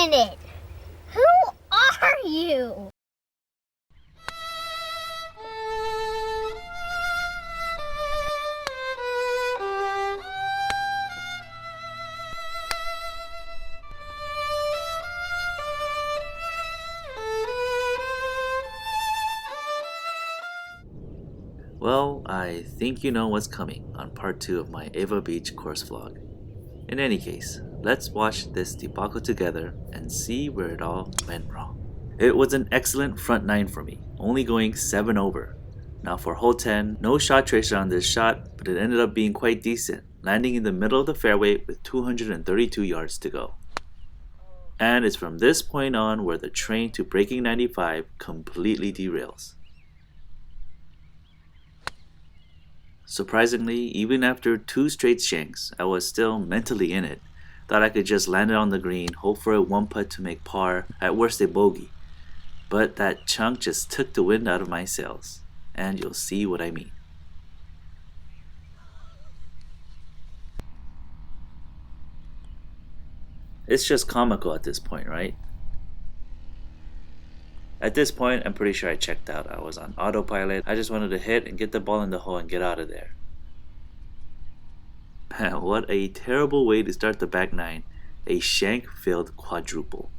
minute. Who are you? Well, I think you know what's coming on part 2 of my Ewa Beach course vlog. In any case, let's watch this debacle together and see where it all went wrong. It was an excellent front 9 for me, only going 7 over. Now for hole 10, no shot tracer on this shot, but it ended up being quite decent, landing in the middle of the fairway with 232 yards to go. And it's from this point on where the train to breaking 95 completely derails. Surprisingly, even after 2 straight shanks, I was still mentally in it. Thought I could just land it on the green, hope for a 1-putt to make par, at worst a bogey. But that chunk just took the wind out of my sails, and you'll see what I mean. It's just comical at this point, right? At this point, I'm pretty sure I checked out. I was on autopilot. I just wanted to hit and get the ball in the hole and get out of there. Man, what a terrible way to start the back 9. A shank-filled quadruple.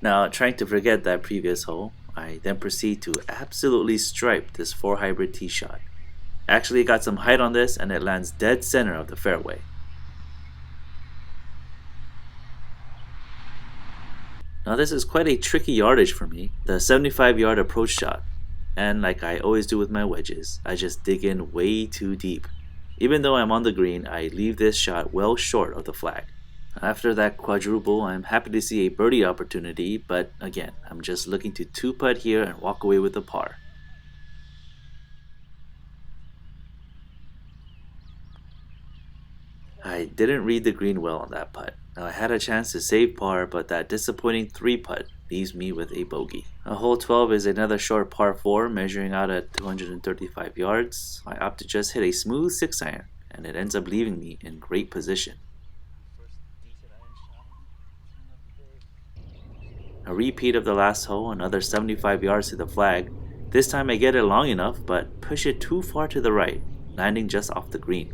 Now, trying to forget that previous hole, I then proceed to absolutely stripe this 4 hybrid tee shot. Actually got some height on this and it lands dead center of the fairway. Now this is quite a tricky yardage for me, the 75-yard approach shot. And like I always do with my wedges, I just dig in way too deep. Even though I'm on the green, I leave this shot well short of the flag. After that quadruple, I'm happy to see a birdie opportunity, but again, I'm just looking to 2-putt here and walk away with a par. I didn't read the green well on that putt. Now I had a chance to save par, but that disappointing 3-putt leaves me with a bogey. Hole 12 is another short par 4 measuring out at 235 yards. I opt to just hit a smooth 6-iron, and it ends up leaving me in great position. A repeat of the last hole, another 75 yards to the flag. This time I get it long enough, but push it too far to the right, landing just off the green.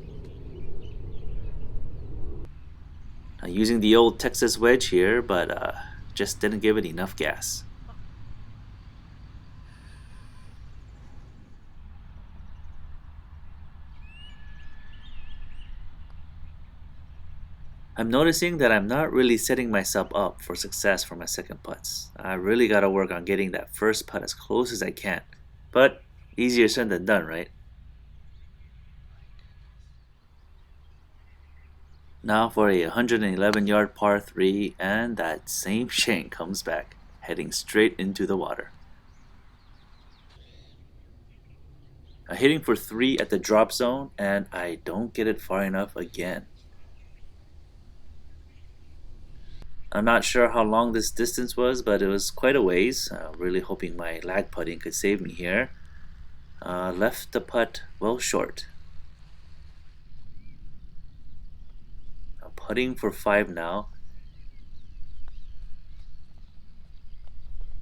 Now, using the old Texas wedge here, but just didn't give it enough gas. I'm noticing that I'm not really setting myself up for success for my second putts. I really gotta work on getting that first putt as close as I can. But easier said than done, right? Now for a 111-yard par 3, and that same shank comes back, heading straight into the water. Hitting for 3 at the drop zone, and I don't get it far enough again. I'm not sure how long this distance was, but it was quite a ways. Really hoping my lag putting could save me here. Left the putt well short. Putting for 5 now,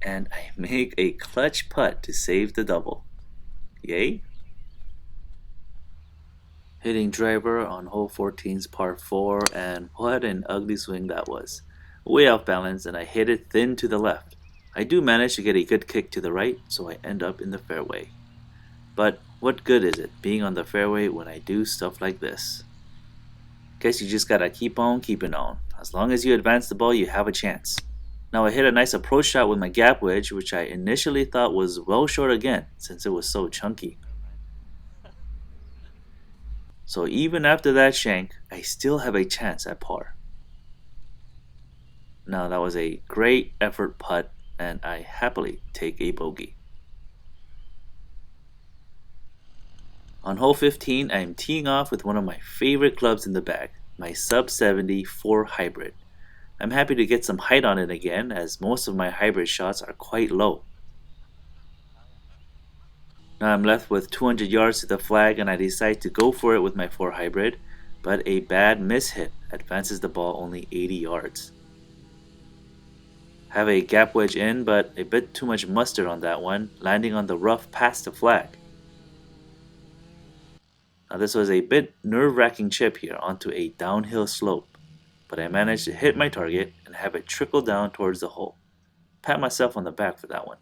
and I make a clutch putt to save the double. Yay! Hitting driver on hole 14's par 4, and what an ugly swing that was. Way off balance, and I hit it thin to the left. I do manage to get a good kick to the right, so I end up in the fairway. But what good is it being on the fairway when I do stuff like this? Guess you just gotta keep on keeping on. As long as you advance the ball, you have a chance. Now I hit a nice approach shot with my gap wedge, which I initially thought was well short again, since it was so chunky. So even after that shank, I still have a chance at par. Now that was a great effort putt, and I happily take a bogey. On hole 15, I am teeing off with one of my favorite clubs in the bag, my sub 70 4 hybrid. I'm happy to get some height on it again, as most of my hybrid shots are quite low. Now I'm left with 200 yards to the flag, and I decide to go for it with my 4 hybrid, but a bad mishit advances the ball only 80 yards. Have a gap wedge in, but a bit too much mustard on that one, landing on the rough past the flag. Now this was a bit nerve-wracking chip here onto a downhill slope, but I managed to hit my target and have it trickle down towards the hole. Pat myself on the back for that one.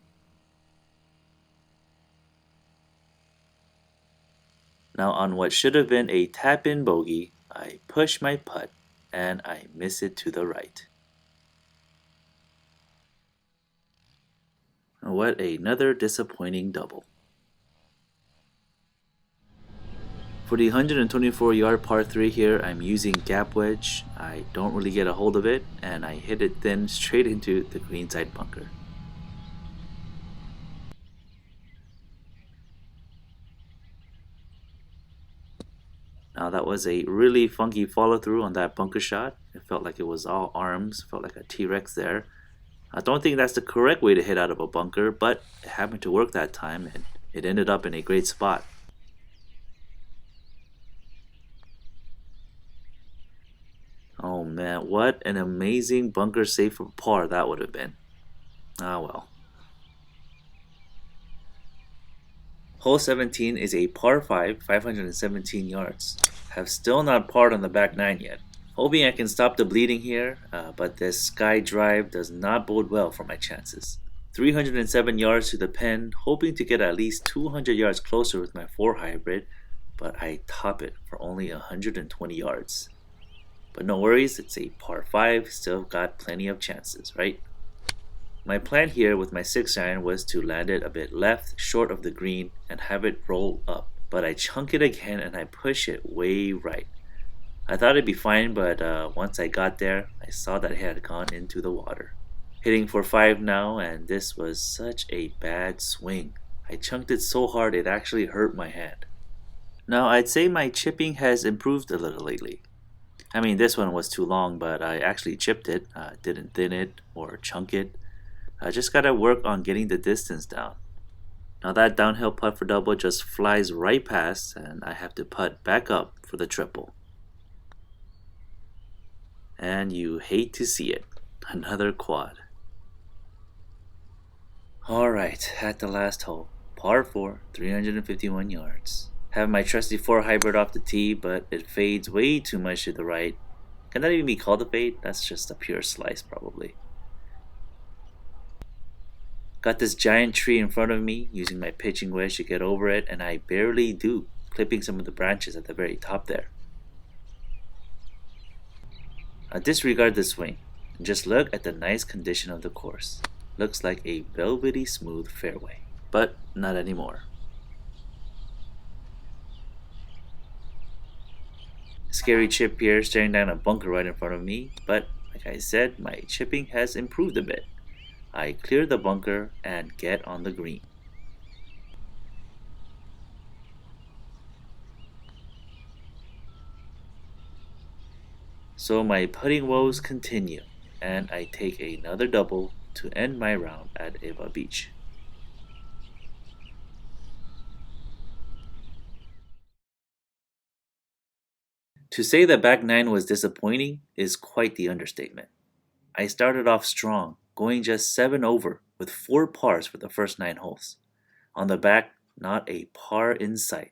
Now on what should have been a tap-in bogey, I push my putt and I miss it to the right. What another disappointing double. For the 124-yard par 3 here, I'm using gap wedge. I don't really get a hold of it, and I hit it thin straight into the greenside bunker. Now that was a really funky follow through on that bunker shot. It felt like it was all arms, felt like a T-Rex there. I don't think that's the correct way to hit out of a bunker, but it happened to work that time and it ended up in a great spot. Oh man, what an amazing bunker save for par that would have been. Ah well. Hole 17 is a par 5, 517 yards. Have still not parred on the back 9 yet. Hoping I can stop the bleeding here, but this sky drive does not bode well for my chances. 307 yards to the pin, hoping to get at least 200 yards closer with my 4 hybrid, but I top it for only 120 yards. But no worries, it's a par 5, still got plenty of chances, right? My plan here with my 6 iron was to land it a bit left, short of the green, and have it roll up. But I chunk it again and I push it way right. I thought it'd be fine, but once I got there, I saw that it had gone into the water. Hitting for 5 now, and this was such a bad swing. I chunked it so hard it actually hurt my hand. Now I'd say my chipping has improved a little lately. I mean, this one was too long, but I actually chipped it, didn't thin it or chunk it. I just gotta work on getting the distance down. Now that downhill putt for double just flies right past, and I have to putt back up for the triple. And you hate to see it. Another quad. Alright, at the last hole. Par 4, 351 yards. Have my trusty 4 hybrid off the tee, but it fades way too much to the right. Can that even be called a fade? That's just a pure slice probably. Got this giant tree in front of me, using my pitching wedge to get over it, and I barely do, clipping some of the branches at the very top there. Now disregard the swing, and just look at the nice condition of the course. Looks like a velvety smooth fairway, but not anymore. Scary chip here staring down a bunker right in front of me, but like I said, my chipping has improved a bit. I clear the bunker and get on the green. So my putting woes continue, and I take another double to end my round at Ewa Beach. To say the back 9 was disappointing is quite the understatement. I started off strong, going just 7 over with 4 pars for the first 9 holes. On the back, not a par in sight,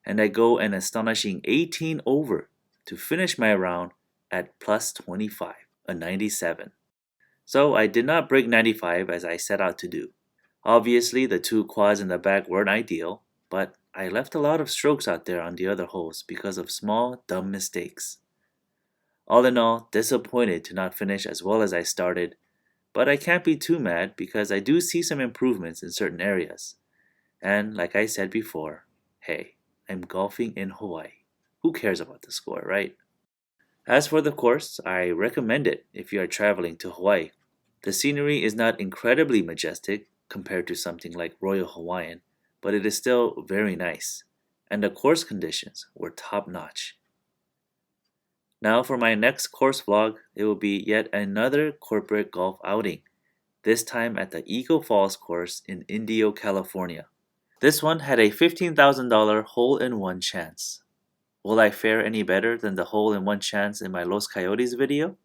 and I go an astonishing 18 over to finish my round at plus 25, a 97. So I did not break 95 as I set out to do. Obviously, the 2 quads in the back weren't ideal, but I left a lot of strokes out there on the other holes because of small, dumb mistakes. All in all, disappointed to not finish as well as I started, but I can't be too mad because I do see some improvements in certain areas. And like I said before, hey, I'm golfing in Hawaii. Who cares about the score, right? As for the course, I recommend it if you are traveling to Hawaii. The scenery is not incredibly majestic compared to something like Royal Hawaiian, but it is still very nice, and the course conditions were top notch. Now for my next course vlog, it will be yet another corporate golf outing, this time at the Eagle Falls course in Indio, California. This one had a $15,000 hole-in-one chance. Will I fare any better than the hole-in-one chance in my Los Coyotes video?